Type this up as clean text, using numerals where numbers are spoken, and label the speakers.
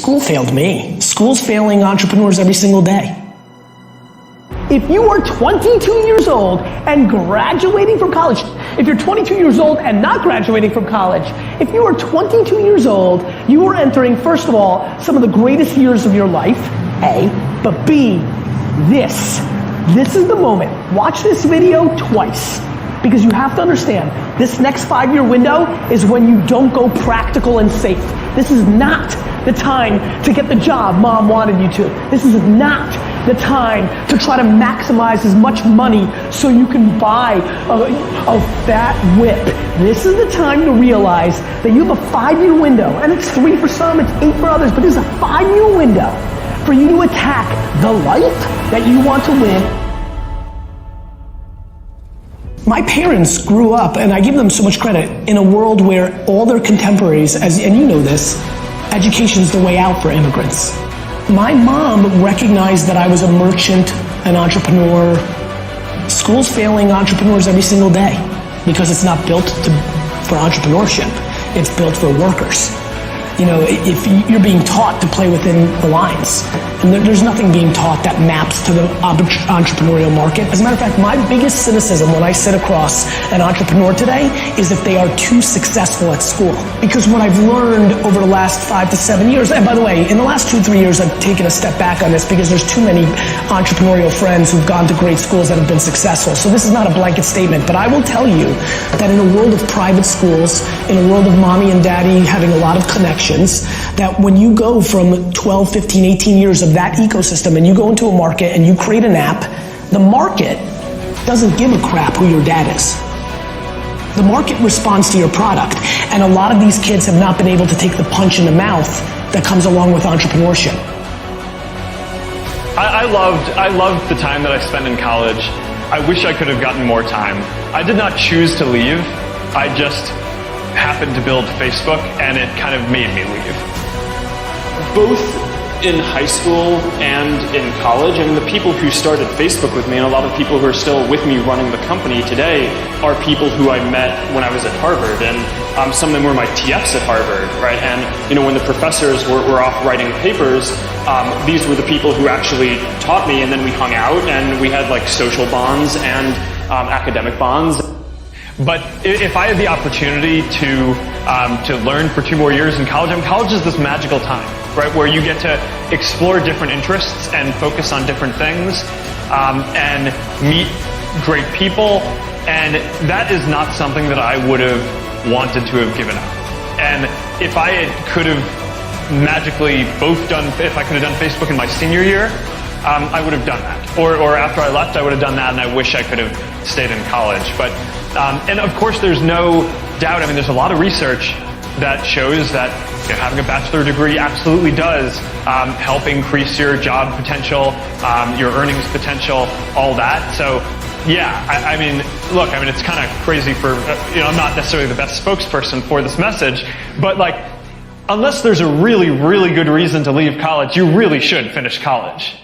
Speaker 1: School failed me. School's failing entrepreneurs every single day.
Speaker 2: If you are 22 years old and graduating from college, if you're 22 years old and not graduating from college, if you are 22 years old, you are entering, first of all, some of the greatest years of your life, A, but B, this is the moment. Watch this video twice, because you have to understand, this next 5-year window is when you don't go practical and safe. This is not the time to get the job mom wanted you to. This is not the time to try to maximize as much money so you can buy a fat whip. This is the time to realize that you have a 5-year window, and it's 3 for some, it's 8 for others, but this is a 5-year window for you to attack the life that you want to win.
Speaker 1: My parents grew up, and I give them so much credit, in a world where all their contemporaries, and you know this, education's the way out for immigrants. My mom recognized that I was a merchant, an entrepreneur. School's failing entrepreneurs every single day because it's not built for entrepreneurship. It's built for workers. You know, if you're being taught to play within the lines, and there's nothing being taught that maps to the entrepreneurial market. As a matter of fact, my biggest cynicism when I sit across an entrepreneur today is if they are too successful at school. Because what I've learned over the last 5 to 7 years, and by the way, in the last 2 to 3 years, I've taken a step back on this because there's too many entrepreneurial friends who've gone to great schools that have been successful. So this is not a blanket statement, but I will tell you that in a world of private schools, in a world of mommy and daddy having a lot of connections, that when you go from 12, 15, 18 years of that ecosystem and you go into a market and you create an app, the market doesn't give a crap who your dad is. The market responds to your product, and a lot of these kids have not been able to take the punch in the mouth that comes along with entrepreneurship.
Speaker 3: I loved the time that I spent in college. I wish I could have gotten more time. I did not choose to leave. I just happened to build Facebook, and it kind of made me leave.
Speaker 4: Both in high school and in college, I mean, the people who started Facebook with me, and a lot of people who are still with me running the company today, are people who I met when I was at Harvard, and some of them were my TFs at Harvard, right? And you know, when the professors were off writing papers, these were the people who actually taught me, and then we hung out, and we had like social bonds and academic bonds.
Speaker 3: But if I had the opportunity to learn for 2 more years in college, I mean, college is this magical time, right, where you get to explore different interests and focus on different things, and meet great people, and that is not something that I would have wanted to have given up. And if I could have magically if I could have done Facebook in my senior year, I would have done that. Or after I left, I would have done that, and I wish I could have stayed in college. But and of course, there's no doubt. I mean, there's a lot of research that shows that having a bachelor degree absolutely does help increase your job potential, your earnings potential, all that. So yeah, I mean, look, I mean, it's kind of crazy for, I'm not necessarily the best spokesperson for this message, but like, unless there's a really, really good reason to leave college, you really should finish college.